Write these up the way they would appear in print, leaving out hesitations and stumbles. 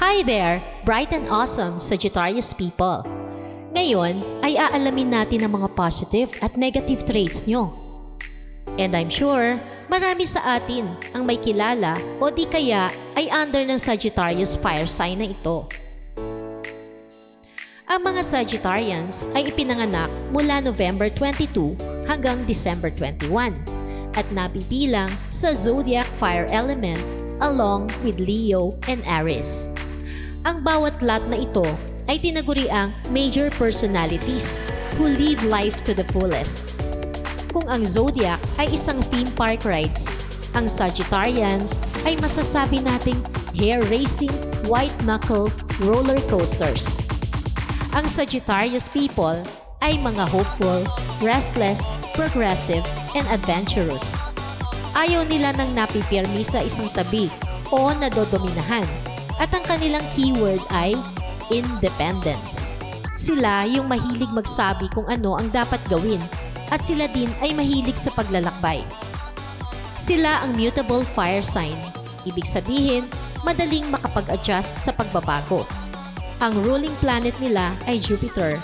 Hi there, bright and awesome Sagittarius people! Ngayon ay aalamin natin ang mga positive at negative traits nyo. And I'm sure, marami sa atin ang may kilala o di kaya ay under ng Sagittarius fire sign na ito. Ang mga Sagittarians ay ipinanganak mula November 22 hanggang December 21 at nabibilang sa zodiac fire element along with Leo and Aries. Ang bawat lot na ito ay tinaguriang major personalities who live life to the fullest. Kung ang zodiac ay isang theme park rides, ang Sagittarians ay masasabi nating hair-raising, white-knuckle roller coasters. Ang Sagittarius people ay mga hopeful, restless, progressive, and adventurous. Ayaw nila nang napipirmi sa isang tabi o nadodominahan. At ang kanilang keyword ay independence. Sila yung mahilig magsabi kung ano ang dapat gawin at sila din ay mahilig sa paglalakbay. Sila ang mutable fire sign. Ibig sabihin, madaling makapag-adjust sa pagbabago. Ang ruling planet nila ay Jupiter,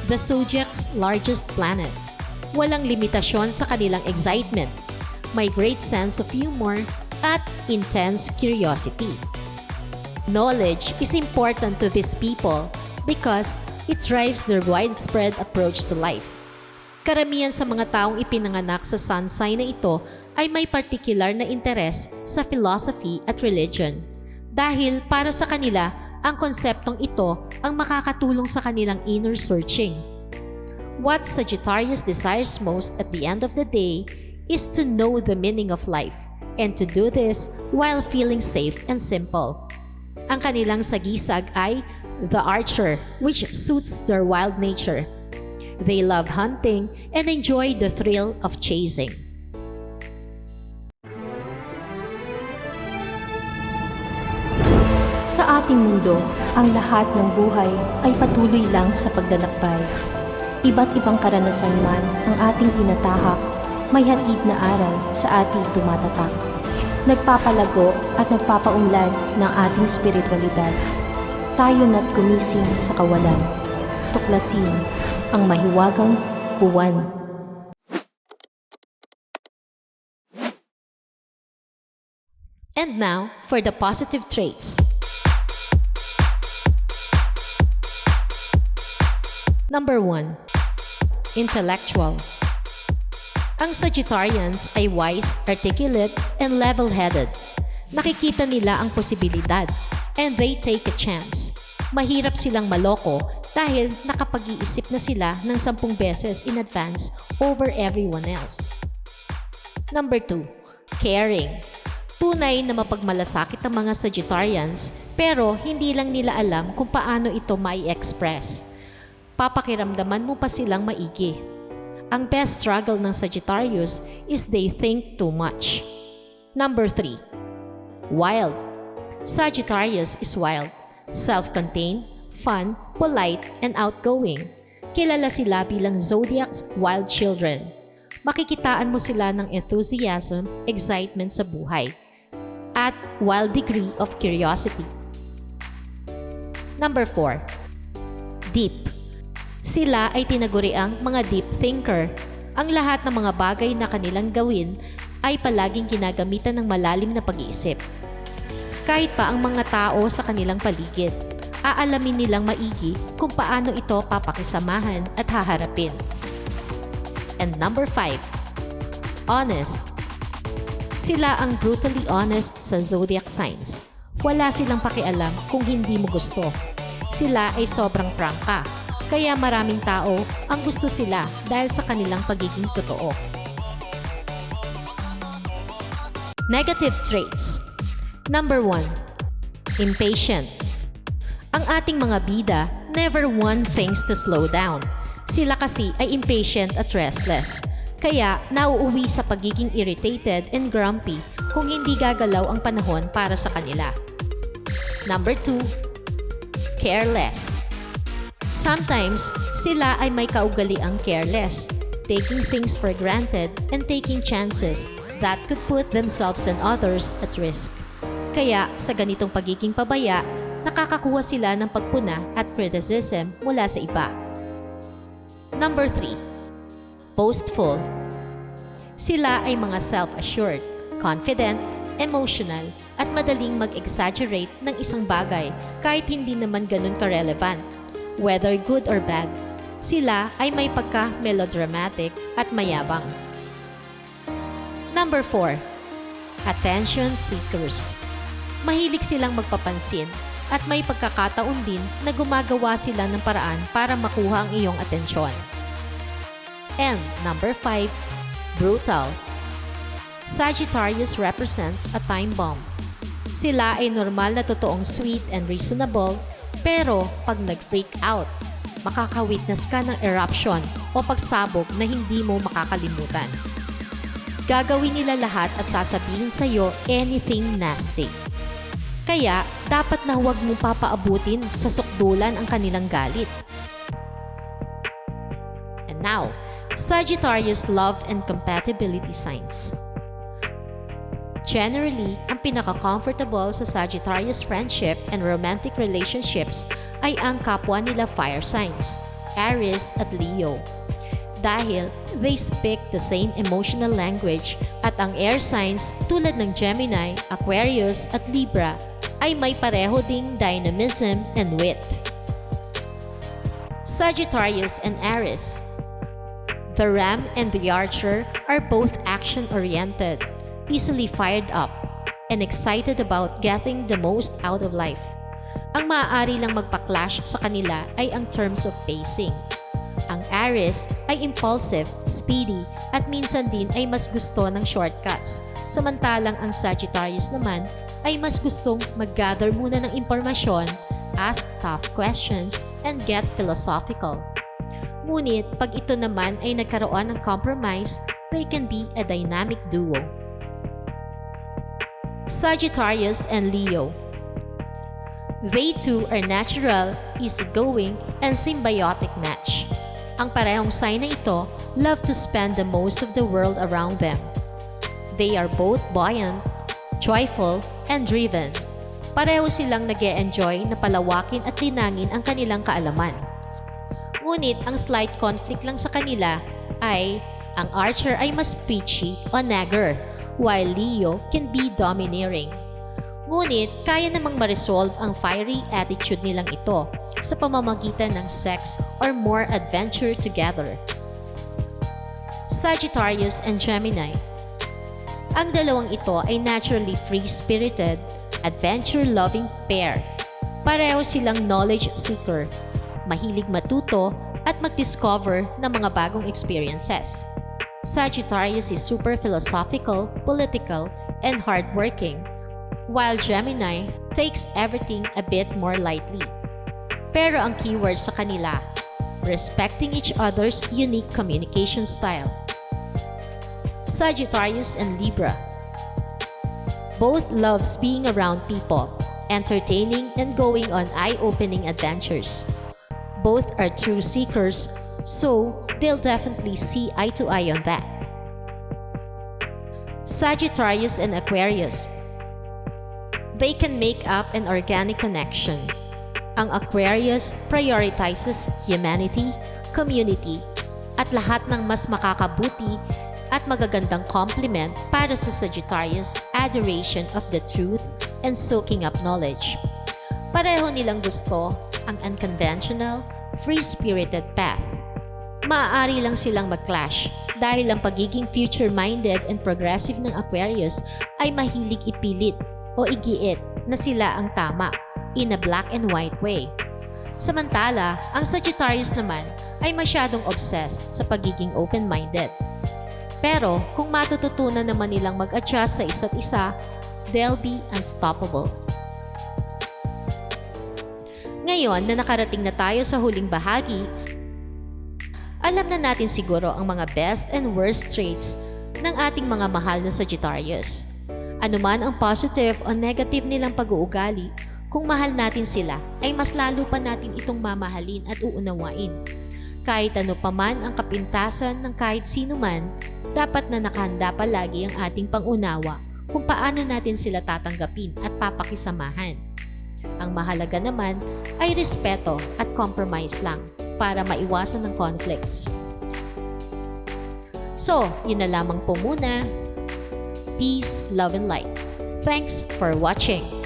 the zodiac's largest planet. Walang limitasyon sa kanilang excitement. May great sense of humor at intense curiosity. Knowledge is important to these people because it drives their widespread approach to life. Karamihan sa mga taong ipinanganak sa sun sign na ito ay may particular na interes sa philosophy at religion dahil para sa kanila ang konseptong ito ang makakatulong sa kanilang inner searching. What Sagittarius desires most at the end of the day is to know the meaning of life and to do this while feeling safe and simple. Ang kanilang sagisag ay the archer, which suits their wild nature. They love hunting and enjoy the thrill of chasing. Sa ating mundo, ang lahat ng buhay ay patuloy lang sa paglalakbay. Iba't ibang karanasan man ang ating tinatahak, may hatid na aral sa ating tumatatak. Nagpapalago at nagpapaunlad ng ating spiritualidad. Tayo na't gumising sa kawalan. Tuklasin ang mahiwagang buwan. And now, for the positive traits. Number 1. Intellectual. Ang Sagittarians ay wise, articulate, and level-headed. Nakikita nila ang posibilidad, and they take a chance. Mahirap silang maloko dahil nakapag-iisip na sila ng 10 beses in advance over everyone else. Number 2. Caring. Tunay na mapagmalasakit ang mga Sagittarians, pero hindi lang nila alam kung paano ito mai-express. Papakiramdaman mo pa silang maigi. Ang best struggle ng Sagittarius is they think too much. Number 3. Wild. Sagittarius is wild, self-contained, fun, polite, and outgoing. Kilala sila bilang zodiac's wild children. Makikitaan mo sila ng enthusiasm, excitement sa buhay, at wild degree of curiosity. Number 4. Deep. Sila ay tinaguriang mga deep thinker. Ang lahat ng mga bagay na kanilang gawin ay palaging ginagamitan ng malalim na pag-iisip. Kahit pa ang mga tao sa kanilang paligid, aalamin nilang maigi kung paano ito papakisamahan at haharapin. And number 5. Honest. Sila ang brutally honest sa zodiac signs. Wala silang pakialam kung hindi mo gusto. Sila ay sobrang prangka. Kaya maraming tao ang gusto sila dahil sa kanilang pagiging totoo. Negative traits. Number 1. Impatient. Ang ating mga bida never want things to slow down. Sila kasi ay impatient at restless. Kaya nauuwi sa pagiging irritated and grumpy kung hindi gagalaw ang panahon para sa kanila. Number 2. Careless. Sometimes, sila ay may kaugaliang careless, taking things for granted and taking chances that could put themselves and others at risk. Kaya sa ganitong pagiging pabaya, nakakakuha sila ng pagpuna at criticism mula sa iba. Number 3. Boastful. Sila ay mga self-assured, confident, emotional, at madaling mag-exaggerate ng isang bagay kahit hindi naman ganun ka-relevant. Whether good or bad, sila ay may pagka-melodramatic at mayabang. Number 4. Attention seekers. Mahilig silang magpapansin at may pagkakataon din na gumagawa sila ng paraan para makuha ang iyong atensyon. And number 5. Brutal. Sagittarius represents a time bomb. Sila ay normal na totoong sweet and reasonable, pero pag nag-freak out, makaka-witness ka ng eruption o pagsabog na hindi mo makakalimutan. Gagawin nila lahat at sasabihin sa iyo anything nasty. Kaya, dapat na huwag mong papaabutin sa sukdulan ang kanilang galit. And now, Sagittarius love and compatibility signs. Generally, ang pinaka-comfortable sa Sagittarius friendship and romantic relationships ay ang kapwa nila fire signs, Aries at Leo. Dahil they speak the same emotional language at ang air signs tulad ng Gemini, Aquarius at Libra ay may pareho ding dynamism and wit. Sagittarius and Aries. The Ram and the Archer are both action-oriented, easily fired up, and excited about getting the most out of life. Ang maaari lang magpa-clash sa kanila ay ang terms of pacing. Ang Aries ay impulsive, speedy, at minsan din ay mas gusto ng shortcuts. Samantalang ang Sagittarius naman ay mas gustong mag-gather muna ng impormasyon, ask tough questions, and get philosophical. Ngunit pag ito naman ay nagkaroon ng compromise, they can be a dynamic duo. Sagittarius and Leo. They too are natural, easygoing, and symbiotic match. Ang parehong sign na ito love to spend the most of the world around them. They are both buoyant, joyful, and driven. Pareho silang nag-e-enjoy na palawakin at linangin ang kanilang kaalaman. Ngunit ang slight conflict lang sa kanila ay ang Archer ay mas preachy o nagger, while Leo can be domineering. Ngunit kaya namang ma-resolve ang fiery attitude nilang ito sa pamamagitan ng sex or more adventure together. Sagittarius and Gemini. Ang dalawang ito ay naturally free-spirited, adventure-loving pair. Pareho silang knowledge seeker, mahilig matuto at mag-discover ng mga bagong experiences. Sagittarius is super philosophical, political, and hardworking, while Gemini takes everything a bit more lightly. Pero ang keyword sa kanila, respecting each other's unique communication style. Sagittarius and Libra. Both loves being around people, entertaining and going on eye-opening adventures. Both are true seekers, so they'll definitely see eye to eye on that. Sagittarius and Aquarius. They can make up an organic connection. Ang Aquarius prioritizes humanity, community, at lahat ng mas makakabuti at magagandang compliment para sa Sagittarius, adoration of the truth and soaking up knowledge. Pareho nilang gusto ang unconventional, free-spirited path. Maaari lang silang mag-clash dahil ang pagiging future-minded and progressive ng Aquarius ay mahilig ipilit o igiit na sila ang tama in a black and white way. Samantala, ang Sagittarius naman ay masyadong obsessed sa pagiging open-minded. Pero kung matututunan naman nilang mag-adjust sa isa't isa, they'll be unstoppable. Ngayon na nakarating na tayo sa huling bahagi, alam na natin siguro ang mga best and worst traits ng ating mga mahal na Sagittarius. Ano man ang positive o negative nilang pag-uugali, kung mahal natin sila, ay mas lalo pa natin itong mamahalin at uunawain. Kahit ano pa man ang kapintasan ng kahit sino man, dapat na nakahanda palagi ang ating pangunawa kung paano natin sila tatanggapin at papakisamahan. Ang mahalaga naman ay respeto at compromise lang para maiwasan ng conflicts. So, yun na lamang po muna. Peace, love, and light. Thanks for watching.